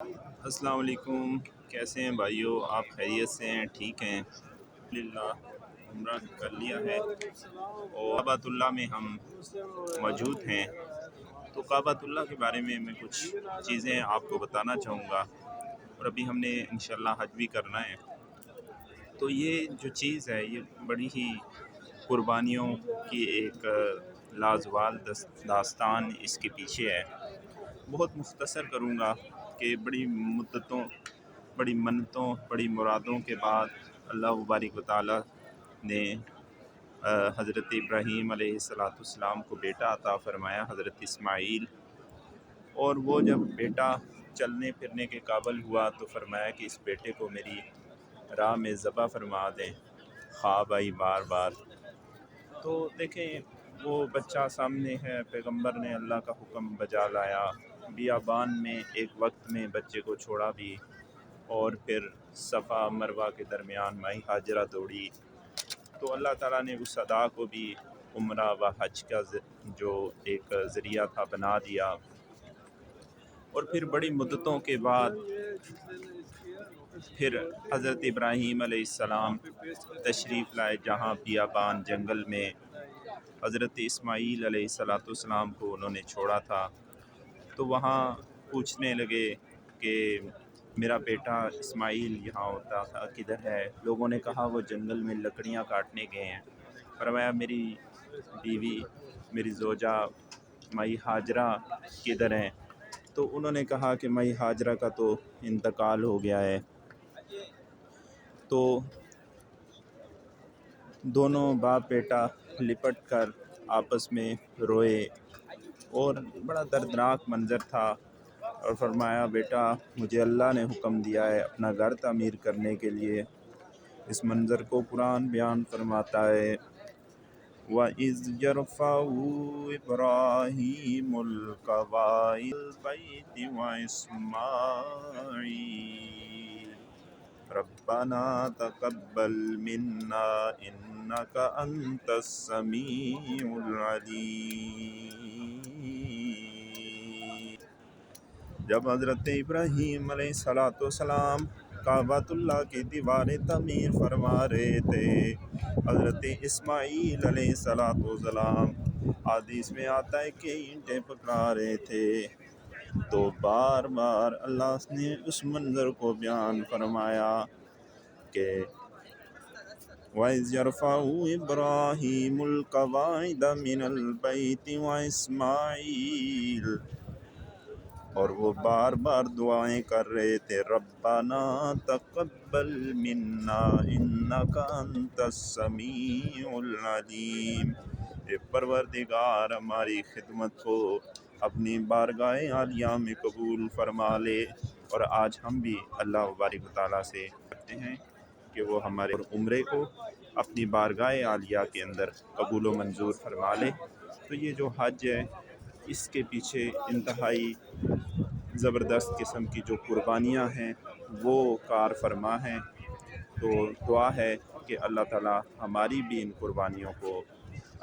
السلام علیکم، کیسے ہیں بھائیو؟ آپ خیریت سے ہیں؟ ٹھیک ہیں؟ الحمدللہ عمرہ کر لیا ہے اور کعبۃ اللہ میں ہم موجود ہیں۔ تو کعبۃ اللہ کے بارے میں کچھ چیزیں آپ کو بتانا چاہوں گا، اور ابھی ہم نے انشاءاللہ حج بھی کرنا ہے۔ تو یہ جو چیز ہے یہ بڑی ہی قربانیوں کی ایک لازوال داستان اس کے پیچھے ہے۔ بہت مختصر کروں گا کہ بڑی مدتوں، بڑی منتوں، بڑی مرادوں کے بعد اللہ تبارک و تعالیٰ نے حضرت ابراہیم علیہ السلام کو بیٹا عطا فرمایا، حضرت اسماعیل۔ اور وہ جب بیٹا چلنے پھرنے کے قابل ہوا تو فرمایا کہ اس بیٹے کو میری راہ میں ذبح فرما دیں۔ خواب آئی بار بار۔ تو دیکھیں وہ بچہ سامنے ہے، پیغمبر نے اللہ کا حکم بجا لایا، بیابان میں ایک وقت میں بچے کو چھوڑا بھی، اور پھر صفا مروہ کے درمیان مائی ہاجرہ دوڑی۔ تو اللہ تعالیٰ نے اس ادا کو بھی عمرہ و حج کا جو ایک ذریعہ تھا بنا دیا۔ اور پھر بڑی مدتوں کے بعد پھر حضرت ابراہیم علیہ السلام تشریف لائے، جہاں بیابان جنگل میں حضرت اسماعیل علیہ السلام کو انہوں نے چھوڑا تھا۔ تو وہاں پوچھنے لگے کہ میرا بیٹا اسماعیل یہاں ہوتا تھا، کدھر ہے؟ لوگوں نے کہا وہ جنگل میں لکڑیاں کاٹنے گئے ہیں۔ فرمایا میری بیوی، میری زوجہ مائی ہاجرہ کدھر ہیں؟ تو انہوں نے کہا کہ مائی ہاجرہ کا تو انتقال ہو گیا ہے۔ تو دونوں باپ بیٹا لپٹ کر آپس میں روئے، اور بڑا دردناک منظر تھا۔ اور فرمایا بیٹا مجھے اللہ نے حکم دیا ہے اپنا گھر تعمیر کرنے کے لیے۔ اس منظر کو قرآن بیان فرماتا ہے، وَإِذْ يَرْفَعُ إِبْرَاهِيمُ الْقَوَاعِدَ الْبَيْتِ وَإِسْمَاعِيلُ رَبَّنَا تَقَبَّلْ مِنَّا إِنَّكَ أَنْتَ السَّمِيعُ الْعَلِيمُ۔ جب حضرت ابراہیم علیہ السلام کعبۃ اللہ کی دیواریں تعمیر فرما رہے تھے، حضرت اسماعیل علیہ السلام حدیث میں آتا ہے کہ اینٹیں پکڑا رہے تھے، تو بار بار اللہ نے اس منظر کو بیان فرمایا کہ وَإِذْ يَرْفَعُ إِبْرَاهِيمُ الْقَوَاعِدَ مِنَ الْبَيْتِ وَإِسْمَاعِيلُ، اور وہ بار بار دعائیں کر رہے تھے، ربنا تقبل منا انک انت السمیع العلیم۔ اے پروردگار ہماری خدمت کو اپنی بارگاہ عالیہ میں قبول فرما لے۔ اور آج ہم بھی اللہ تبارک و تعالیٰ سے کرتے ہیں کہ وہ ہمارے عمرے کو اپنی بارگاہ عالیہ کے اندر قبول و منظور فرما لے۔ تو یہ جو حج ہے اس کے پیچھے انتہائی زبردست قسم کی جو قربانیاں ہیں وہ کار فرما ہیں۔ تو دعا ہے کہ اللہ تعالیٰ ہماری بھی ان قربانیوں کو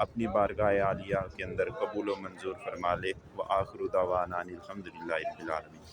اپنی بارگاہ عالیہ کے اندر قبول و منظور فرما لے۔ وآخر دعوانا الحمدللہ رب العالمین۔